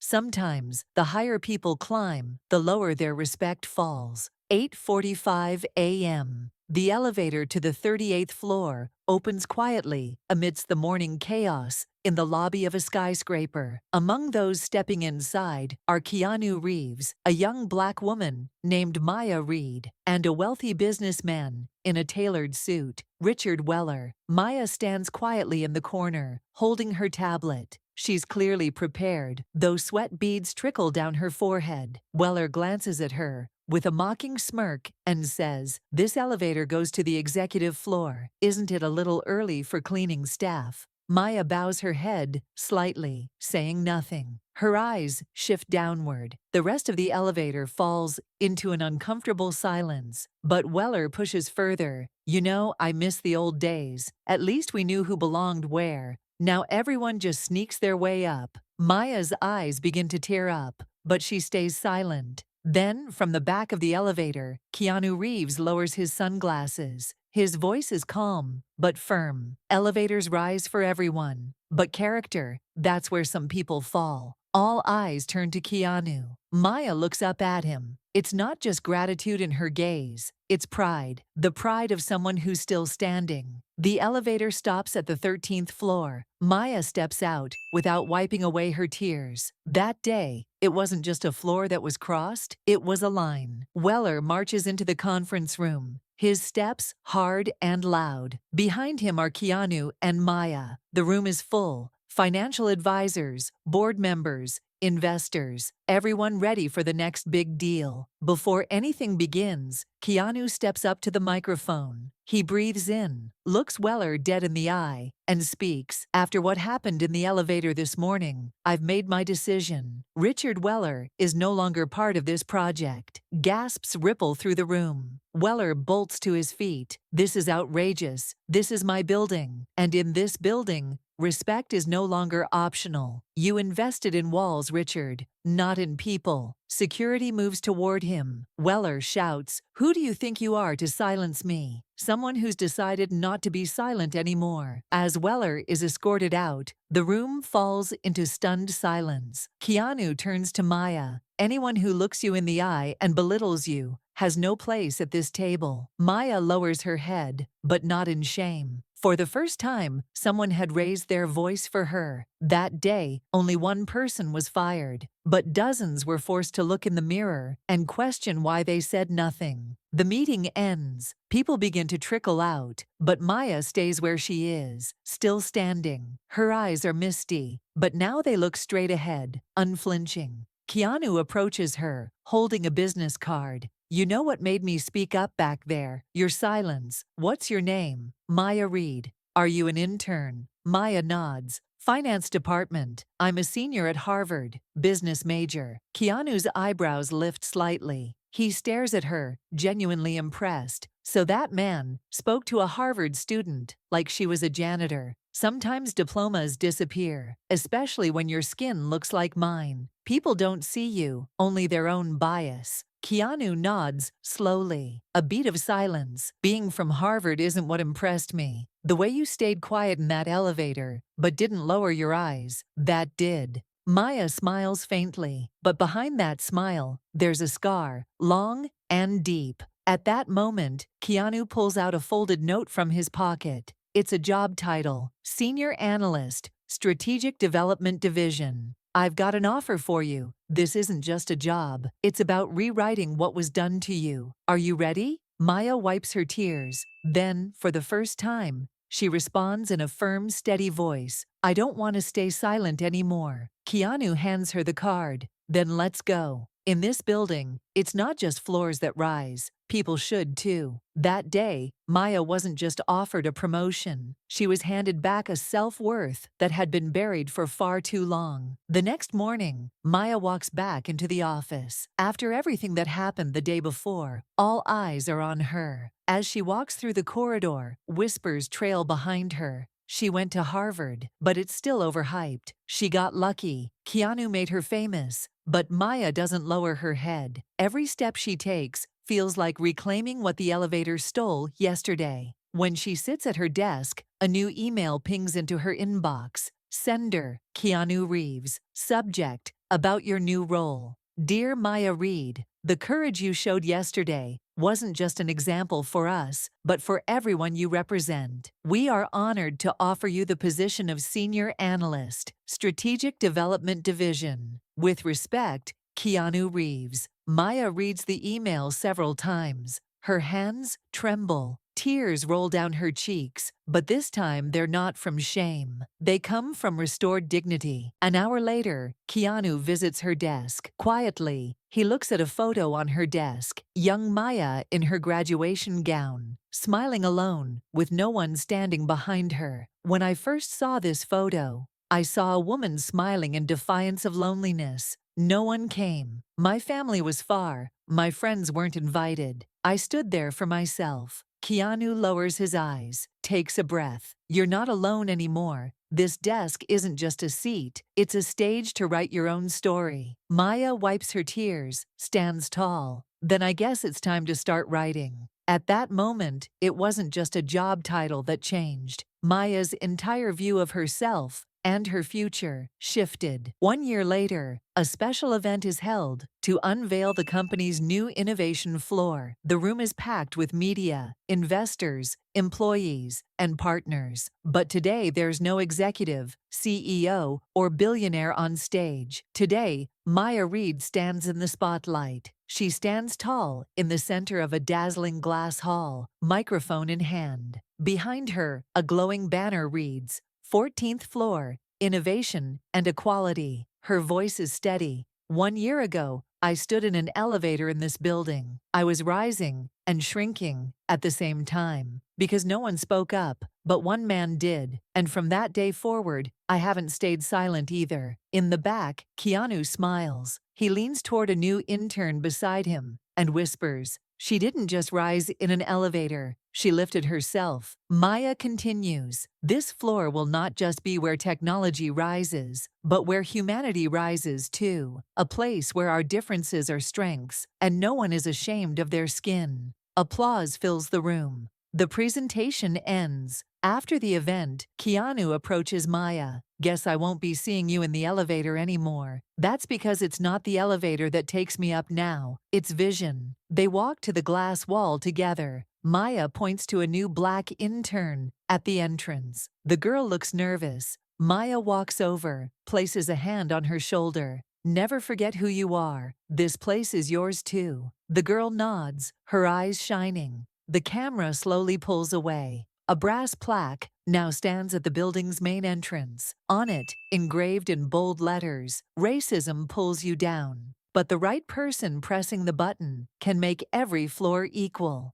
Sometimes, the higher people climb, the lower their respect falls. 8:45 a.m. The elevator to the 38th floor opens quietly amidst the morning chaos in the lobby of a skyscraper. Among those stepping inside are Keanu Reeves, a young black woman named Maya Reed, and a wealthy businessman in a tailored suit, Richard Weller. Maya stands quietly in the corner, holding her tablet. She's clearly prepared, though sweat beads trickle down her forehead. Weller glances at her with a mocking smirk and says, "This elevator goes to the executive floor. Isn't it a little early for cleaning staff?" Maya bows her head slightly, saying nothing. Her eyes shift downward. The rest of the elevator falls into an uncomfortable silence, but Weller pushes further. "You know, I miss the old days. At least we knew who belonged where. Now everyone just sneaks their way up." Maya's eyes begin to tear up, but she stays silent. Then, from the back of the elevator, Keanu Reeves lowers his sunglasses. His voice is calm, but firm. "Elevators rise for everyone. But character, that's where some people fall." All eyes turn to Keanu. Maya looks up at him. It's not just gratitude in her gaze, it's pride. The pride of someone who's still standing. The elevator stops at the 13th floor. Maya steps out without wiping away her tears. That day, it wasn't just a floor that was crossed, it was a line. Weller marches into the conference room, his steps hard and loud. Behind him are Keanu and Maya. The room is full. Financial advisors, board members, investors, everyone ready for the next big deal. Before anything begins, Keanu steps up to the microphone. He breathes in, looks Weller dead in the eye, and speaks. "After what happened in the elevator this morning, I've made my decision. Richard Weller is no longer part of this project." Gasps ripple through the room. Weller bolts to his feet. "This is outrageous. This is my building. And in this building, respect is no longer optional. You invested in walls, Richard, not in people." Security moves toward him. Weller shouts, "Who do you think you are to silence me?" "Someone who's decided not to be silent anymore." As Weller is escorted out, the room falls into stunned silence. Keanu turns to Maya. "Anyone who looks you in the eye and belittles you has no place at this table." Maya lowers her head, but not in shame. For the first time, someone had raised their voice for her. That day, only one person was fired, but dozens were forced to look in the mirror and question why they said nothing. The meeting ends. People begin to trickle out, but Maya stays where she is, still standing. Her eyes are misty, but now they look straight ahead, unflinching. Keanu approaches her, holding a business card. "You know what made me speak up back there? Your silence. What's your name?" "Maya Reed." "Are you an intern?" Maya nods. "Finance department. I'm a senior at Harvard. Business major." Keanu's eyebrows lift slightly. He stares at her, genuinely impressed. So that man spoke to a Harvard student like she was a janitor. Sometimes diplomas disappear, especially when your skin looks like mine. People don't see you, only their own bias. Keanu nods slowly. A beat of silence. "Being from Harvard isn't what impressed me. The way you stayed quiet in that elevator, but didn't lower your eyes, that did." Maya smiles faintly, but behind that smile, there's a scar, long and deep. At that moment, Keanu pulls out a folded note from his pocket. It's a job title, Senior Analyst, Strategic Development Division. "I've got an offer for you. This isn't just a job. It's about rewriting what was done to you. Are you ready?" Maya wipes her tears. Then, for the first time, she responds in a firm, steady voice. "I don't want to stay silent anymore." Keanu hands her the card. "Then let's go." In this building, it's not just floors that rise. People should too. That day, Maya wasn't just offered a promotion. She was handed back a self-worth that had been buried for far too long. The next morning, Maya walks back into the office. After everything that happened the day before, all eyes are on her. As she walks through the corridor, whispers trail behind her. She went to Harvard, but it's still overhyped. She got lucky. Keanu made her famous. But Maya doesn't lower her head. Every step she takes feels like reclaiming what the elevator stole yesterday. When she sits at her desk, a new email pings into her inbox. Sender, Keanu Reeves. Subject, About your new role. Dear Maya Reed, the courage you showed yesterday wasn't just an example for us, but for everyone you represent. We are honored to offer you the position of Senior Analyst, Strategic Development Division. With respect, Keanu Reeves. Maya reads the email several times. Her hands tremble. Tears roll down her cheeks, but this time they're not from shame. They come from restored dignity. An hour later, Keanu visits her desk. Quietly, he looks at a photo on her desk, young Maya in her graduation gown, smiling alone, with no one standing behind her. When I first saw this photo, I saw a woman smiling in defiance of loneliness. No one came. My family was far. My friends weren't invited. I stood there for myself. Keanu lowers his eyes, takes a breath. You're not alone anymore. This desk isn't just a seat, it's a stage to write your own story. Maya wipes her tears, stands tall. Then I guess it's time to start writing. At that moment, it wasn't just a job title that changed. Maya's entire view of herself and her future shifted. 1 year later, a special event is held to unveil the company's new innovation floor. The room is packed with media, investors, employees, and partners. But today there's no executive, CEO, or billionaire on stage. Today, Maya Reed stands in the spotlight. She stands tall in the center of a dazzling glass hall, microphone in hand. Behind her, a glowing banner reads, 14th floor, innovation and equality. Her voice is steady. 1 year ago, I stood in an elevator in this building. I was rising and shrinking at the same time because no one spoke up, but one man did. And from that day forward, I haven't stayed silent either. In the back, Keanu smiles. He leans toward a new intern beside him and whispers, "She didn't just rise in an elevator. She lifted herself." Maya continues, "This floor will not just be where technology rises, but where humanity rises too. A place where our differences are strengths, and no one is ashamed of their skin." Applause fills the room. The presentation ends. After the event, Keanu approaches Maya. "Guess I won't be seeing you in the elevator anymore. That's because it's not the elevator that takes me up now, it's vision." They walk to the glass wall together. Maya points to a new black intern at the entrance. The girl looks nervous. Maya walks over, places a hand on her shoulder. "Never forget who you are. This place is yours too." The girl nods, her eyes shining. The camera slowly pulls away. A brass plaque now stands at the building's main entrance. On it, engraved in bold letters, "Racism pulls you down, but the right person pressing the button can make every floor equal."